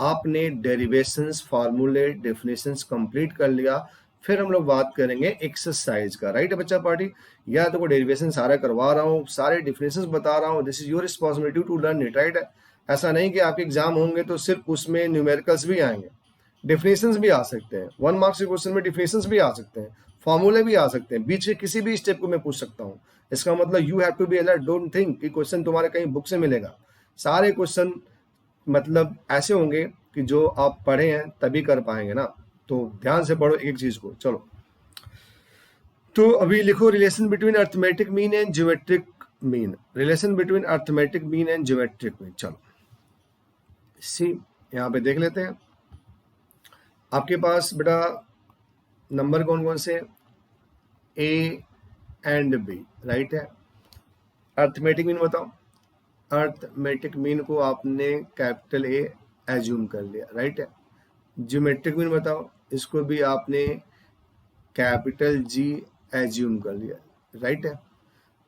[SPEAKER 1] आपने डेरिवेशंस, फार्मूले, डेफिनेशंस कंप्लीट कर लिया। फिर हम लोग बात करेंगे एक्सरसाइज का। राइट है बच्चा पार्टी, या तो डेरिवेशन सारा करवा रहा हूँ, सारे डिफिनेशंस बता रहा हूँ, this is your responsibility to learn it. Right है, ऐसा नहीं कि आपके एग्जाम होंगे तो सिर्फ उसमें न्यूमेरिकल्स भी आएंगे, डिफिनेशंस भी आ सकते हैं, 1 मार्क्स के क्वेश्चन में डिफिनेशंस भी आ सकते हैं, फॉर्मूले भी आ सकते हैं, बीच में किसी भी स्टेप को मैं पूछ सकता हूँ। इसका मतलब you have to be alert, don't think कि क्वेश्चन तुम्हारे कहीं बुक से मिलेगा। सारे क्वेश्चन मतलब ऐसे होंगे कि जो आप पढ़े हैं तभी कर पाएंगे ना, तो ध्यान से पढ़ो एक चीज को। चलो, तो अभी लिखो relation between arithmetic mean and geometric mean. Relation between arithmetic mean and geometric mean, चलो सी यहाँ पे देख लेते हैं। आपके पास बेटा नंबर कौन कौन से, ए एंड बी। राइट है, अर्थमेटिक मीन बताओ। अर्थमेटिक मीन को आपने कैपिटल ए एज्यूम कर लिया। राइट है, ज्योमेट्रिक मीन बताओ, इसको भी आपने कैपिटल जी एज्यूम कर लिया। राइट है,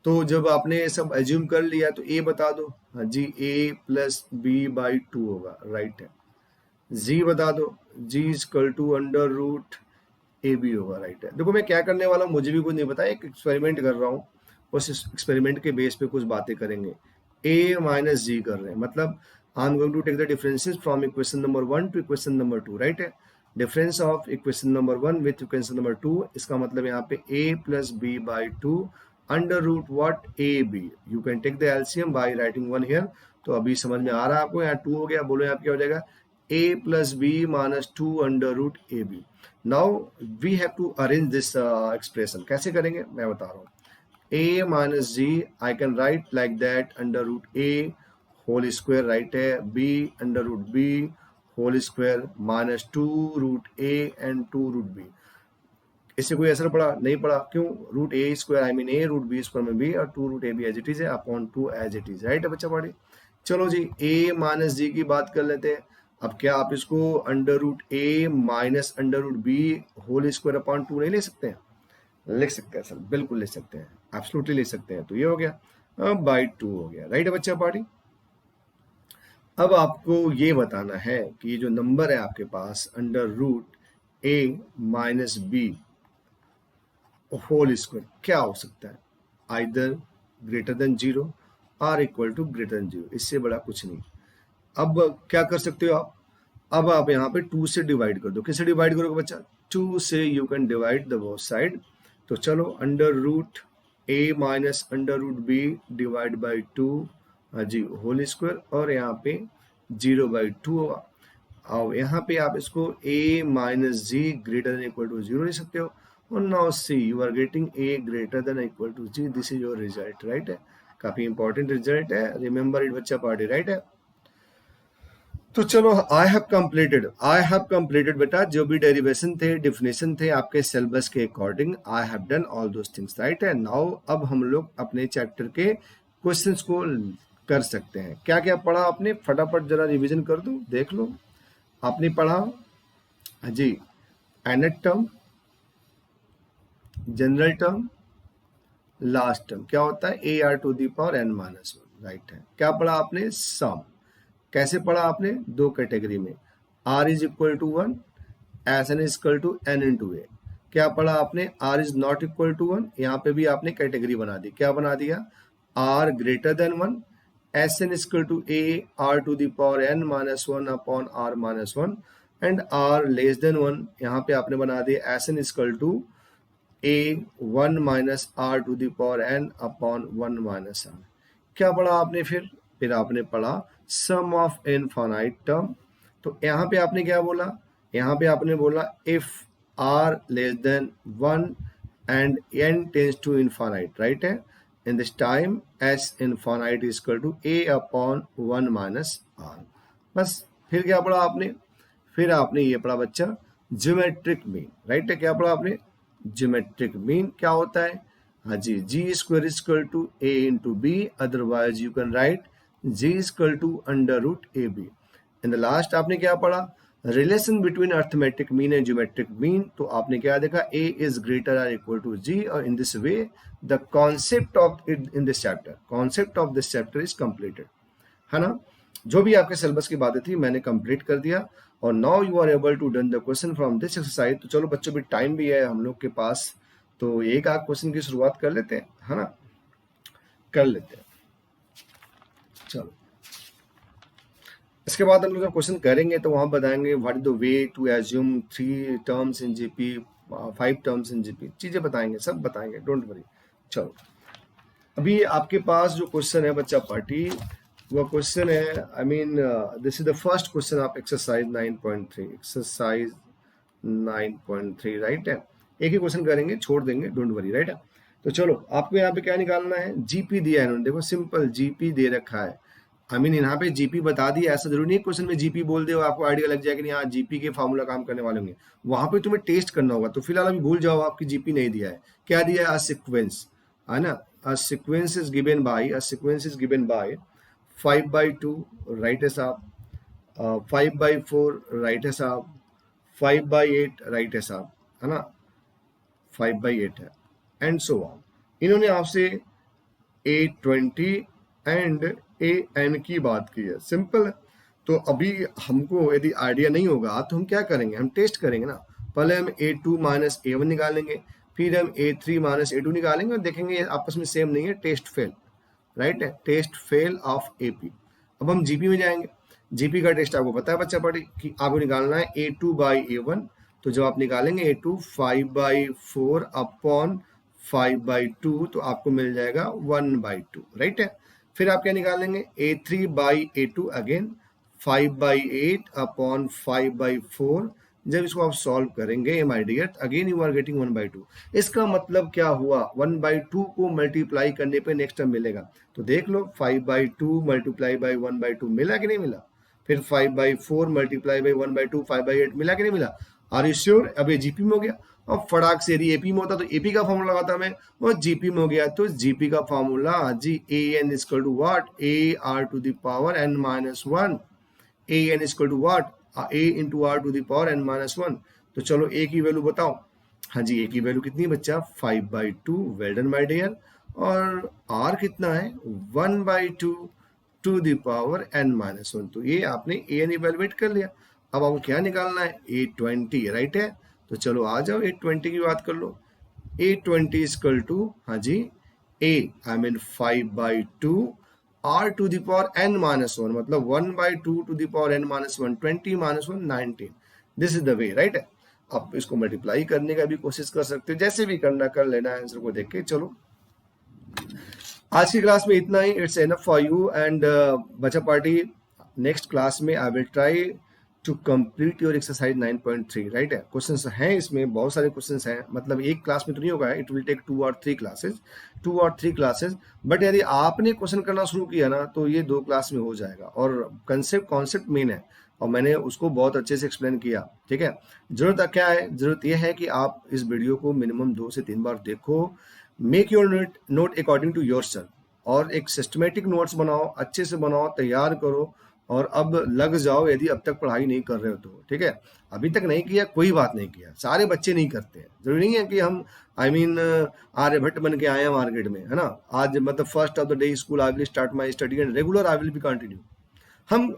[SPEAKER 1] तो जब आपने ये सब एज्यूम कर लिया तो ए बता दो। हाँ जी, a plus b by two होगा। राइट है, जी बता दो, G is equal to under root a b होगा। राइट है, देखो मैं क्या करने वाला हूँ मुझे भी कुछ नहीं पता, एक एक्सपेरिमेंट कर रहा हूँ, उस एक्सपेरिमेंट के बेस पे कुछ बातें करेंगे। ए माइनस जी कर रहे हैं, मतलब I am going to take the differences from equation number 1 to equation number 2। Right है, difference of equation number 1 with equation number 2, इसका मतलब यहाँ पे a plus b by two under root what a b. You can take the LCM by writing 1 here. तो अभी समझ में आ रहा है आपको, यहाँ 2 हो गया, बोलो यहाँ क्या हो जाएगा, a plus b minus 2 under root ab. Now we have to arrange this expression. कैसे करेंगे मैं बता रहा हूँ। a minus g I can write like that under root a whole square, right है, b under root b whole square minus 2 root a and 2 root b। इससे कोई असर पड़ा नहीं पड़ा, क्यों, root a square I mean a root b square में b और 2 root a b as it is है upon 2 as it is. Right है बच्चा पार्टी, चलो जी ए माइनस जी की बात कर लेते हैं। अब क्या आप इसको under root a minus under root b whole square upon 2 नहीं ले सकते हैं? लिख सकते हैं सर, बिल्कुल ले सकते हैं, एब्सोल्युटली ले सकते हैं। तो ये हो गया, अब बाई 2 हो गया। राइट है बच्चा पार्टी, अब आपको ये बताना है कि ये जो नंबर है आपके पास under root a minus B whole square क्या हो सकता है, आइदर ग्रेटर देन 0 और इक्वल टू ग्रेटर देन 0, इससे बड़ा कुछ नहीं। अब क्या कर सकते हो आप, अब आप यहाँ पे 2 से डिवाइड कर दो। किससे डिवाइड करोगे बच्चा, 2 से you can divide the both side. तो चलो under root a minus under root b divide by 2 g whole square, और यहाँ पे 0/2 होगा। अब यहाँ पे आप इसको a minus g greater than equal to 0 ले सकते हो। और now see you are getting a greater than equal to g, this is your result. Right है, काफी इंपॉर्टेंट रिजल्ट है, रिमेंबर इट बच्चा पार्टी। राइट है, तो चलो आई हैव कंप्लीटेड बेटा, जो भी डेरिवेशन थे, डिफिनेशन थे आपके सिलेबस के according, I have done all those things. Right है, नाउ अब हम लोग अपने चैप्टर के क्वेश्चंस को कर सकते हैं। क्या क्या पढ़ा आपने, फटाफट जरा रिवीजन कर दो, देख लो। आपने पढ़ा जी nth term, general term, last term क्या होता है a r to the power n minus 1। Right है, क्या पढ़ा आपने, सम। कैसे पढ़ा आपने, दो कैटेगरी में, r is equal to 1, s n is equal to n into a. क्या पढ़ा आपने, r is not equal to 1, यहाँ पे भी आपने कैटेगरी बना दी, क्या बना दिया, r greater than 1, s n is equal to a r to the power n minus 1 upon r minus 1, and r less than 1, यहाँ पे आपने बना दिया s n is equal to a 1 minus r to the power n upon 1 minus r। क्या पढ़ा आपने, फिर आपने पढ़ा सम ऑफ इनफाइनाइट टर्म। तो यहाँ पे आपने क्या बोला, यहाँ पे आपने बोला if r less than 1 and n tends to infinite, right है. In this time s infinite is equal to a upon 1 minus r. बस फिर क्या पढ़ा आपने, फिर आपने ये पढ़ा बच्चा ज्योमेट्रिक मीन, राइट है. क्या पढ़ा आपने, ज्योमेट्रिक मीन क्या होता है, हाँ जी, G square is equal to a into b, otherwise you can write G is equal to under root a b. In the last आपने क्या पढ़ा, relation between arithmetic mean and geometric mean. तो आपने क्या देखा, ए इज ग्रेटर और equal to G, और in this way the concept of it in this chapter, concept of this chapter is completed, है ना. जो भी आपके सिलेबस की बातें थी मैंने कंप्लीट कर दिया, और now you are able to done the question from this exercise. तो चलो बच्चों भी टाइम भी है हम लोग के पास, तो एक आध क्वेश्चन की शुरुआत कर लेते हैं, है ना, कर लेते हैं. चलो इसके बाद हम लोग क्वेश्चन करेंगे तो वहां बताएंगे what is the way to assume 3 terms in GP, 5 terms in GP, चीजें बताएंगे, सब बताएंगे, डोंट वरी. चलो अभी आपके पास जो क्वेश्चन है बच्चा पार्टी, वो क्वेश्चन है, I mean this is the first question of exercise 9.3, exercise 9.3, right है. एक ही क्वेश्चन करेंगे, छोड़ देंगे, डोंट वरी, राइट है. तो चलो आपको यहाँ पे क्या निकालना है, जीपी दिया है इन्होंने, देखो सिंपल जीपी दे रखा है. आई मीन यहाँ पे जीपी बता दिया, ऐसा जरूरी नहीं क्वेश्चन में जीपी बोल दे और आपको आइडिया लग जाएगा कि यहाँ जीपी के फार्मूला काम करने वाले होंगे, वहां पे तुम्हें टेस्ट करना होगा. तो फिलहाल अभी भूल जाओ, आपकी जीपी नहीं दिया है, क्या दिया है, अ सीक्वेंस, है ना. A sequence is given bye, a sequence is given bye 5/2, right है साहब, 5/4, राइट है साहब, 5/8, राइट है साहब, है ना, 5/8 है, एंड सो ऑन. इन्होंने आपसे A20 एंड AN की बात की है, सिंपल है. तो अभी हमको यदि आइडिया नहीं होगा तो हम क्या करेंगे, हम टेस्ट करेंगे ना. पहले हम A2 माइनस A1 निकालेंगे, फिर हम A3 माइनस A2 निकालेंगे और देखेंगे आपस में सेम नहीं है, टेस्ट फेल, राइट है, टेस्ट फेल ऑफ AP. अब हम जीपी में जाएंगे, जीपी का टेस्ट आपको पता है बच्चा पढ़ी कि आपको निकालना है A2/A1. तो जब आप निकालेंगे A2 5/4 अपॉन 5/2, तो आपको मिल जाएगा 1/2, राइट है. फिर आप क्या निकालेंगे, A3/A2 अगेन 5/8 अपॉन 5/4. जब इसको आप सॉल्व करेंगे my dear, again you are getting 1/2. इसका मतलब क्या हुआ, 1/2 को मल्टीप्लाई करने पे नेक्स्ट टर्म मिलेगा. तो देख लो 5/2 मल्टीप्लाई बाई 1/2 मिला कि नहीं मिला, फिर 5/4 मल्टीप्लाई बाई 1/2 5/8 मिला कि नहीं मिला. Are you sure. अब ये जीपी में हो गया. अब फटाक से यदि एपी में होता तो एपी का फॉर्मूला लगाता मैं, और जीपी में हो गया तो जीपी का फॉर्मूला जी a n equal to what, a r to the power n minus 1, a n equal to what, a into r to the power n minus 1. तो चलो ए की वैल्यू बताओ, हाँ जी ए की वैल्यू कितनी बच्चा, 5/2, वेल डन माय डियर. और आर कितना है, 1/2 to the power n minus 1. तो ये आपने ए एन इवेलुएट कर लिया. अब आपको क्या निकालना है, A20, राइट है. तो चलो आ जाओ A20 की बात कर लो. A20 इक्वल टू, हाँ जी, A I mean 5/2 R to the power n minus 1, मतलब 1/2 to the power n minus 1, 20 minus 1 19. This is the way, right है. अब इसको मल्टीप्लाई करने का भी कोशिश कर सकते हो, जैसे भी करना कर लेना है आंसर को देख के. चलो आज की क्लास में इतना ही, it's enough for you and बच्चा पार्टी. नेक्स्ट क्लास में I will try to complete your exercise 9.3, right है. क्वेश्चंस हैं इसमें, बहुत सारे क्वेश्चंस हैं, मतलब एक क्लास में तो नहीं होगा, इट विल टेक 2 और 3 क्लासेस. बट यदि आपने क्वेश्चन करना शुरू किया ना तो ये 2 क्लास में हो जाएगा. और कॉन्सेप्ट मेन है और मैंने उसको बहुत अच्छे से एक्सप्लेन किया, ठीक है. जरूरत क्या है, जरूरत यह है कि आप इस वीडियो को मिनिमम 2 से 3 बार देखो. Make your note according to your self, और एक सिस्टमेटिक नोट्स बनाओ, अच्छे से बनाओ, तैयार करो, और अब लग जाओ यदि अब तक पढ़ाई नहीं कर रहे हो तो, ठीक है. अभी तक नहीं किया कोई बात नहीं, किया सारे बच्चे नहीं करते हैं, जरूरी नहीं है कि हम आई मीन आर्यभट्ट बन के आए हैं मार्केट में, है ना. आज मतलब first of the day school I will start my study and regular I will be continue. हम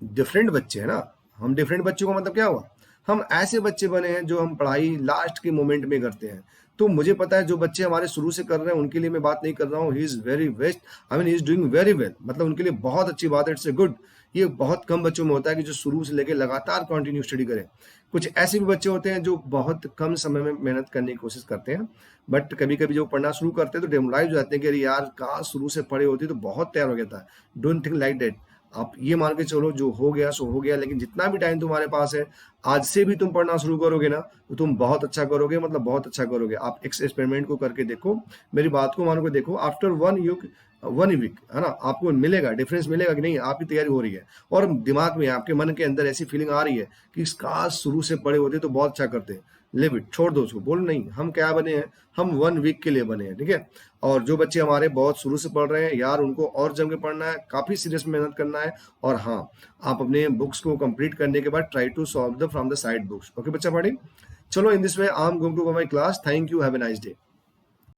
[SPEAKER 1] डिफरेंट बच्चे हैं ना, हम डिफरेंट बच्चों का मतलब क्या हुआ, हम ऐसे बच्चे बने हैं जो हम पढ़ाई लास्ट के मोमेंट में करते हैं. तो मुझे पता है जो बच्चे हमारे शुरू से कर रहे हैं उनके लिए मैं बात नहीं कर रहा हूँ, he is very best, I mean he is doing very well, मतलब उनके लिए बहुत अच्छी बात है, इट्स ए गुड. ये बहुत कम बच्चों में होता है कि जो शुरू से लेकर लगातार कंटिन्यू स्टडी करें. कुछ ऐसे भी बच्चे होते हैं जो बहुत कम समय में मेहनत करने की कोशिश करते हैं, बट कभी कभी जो पढ़ना शुरू करते हैं तो डेमोराइज हो जाते हैं कि अरे यार कहाँ शुरू से पढ़े होते तो बहुत तैयार हो गया था. Don't think like that. आप ये मान के चलो जो हो गया सो हो गया, लेकिन जितना भी टाइम तुम्हारे पास है आज से भी तुम पढ़ना शुरू करोगे ना तो तुम बहुत अच्छा करोगे, मतलब बहुत अच्छा करोगे। आप एक एक्सपेरिमेंट को करके देखो, मेरी बात को मान के देखो, आफ्टर 1 वीक है ना, आपको मिलेगा डिफरेंस, मिलेगा कि नहीं आपकी तैयारी हो रही है और दिमाग में आपके मन के अंदर ऐसी फीलिंग आ रही है कि इस काश शुरू से पढ़े होते तो बहुत अच्छा करते। लिव इट, छोड़ दो उसको, बोलो नहीं हम क्या बने हैं, हम 1 वीक के लिए बने हैं, ठीक है। और जो बच्चे हमारे बहुत शुरू से पढ़ रहे हैं यार, उनको और जम के पढ़ना है, काफी सीरियस मेहनत करना है। और हाँ, आप अपने बुक्स को कंप्लीट करने के बाद try to solve the from the side books. Okay बच्चा पढ़े, चलो in this way I am going to go my class, thank you, have a nice day.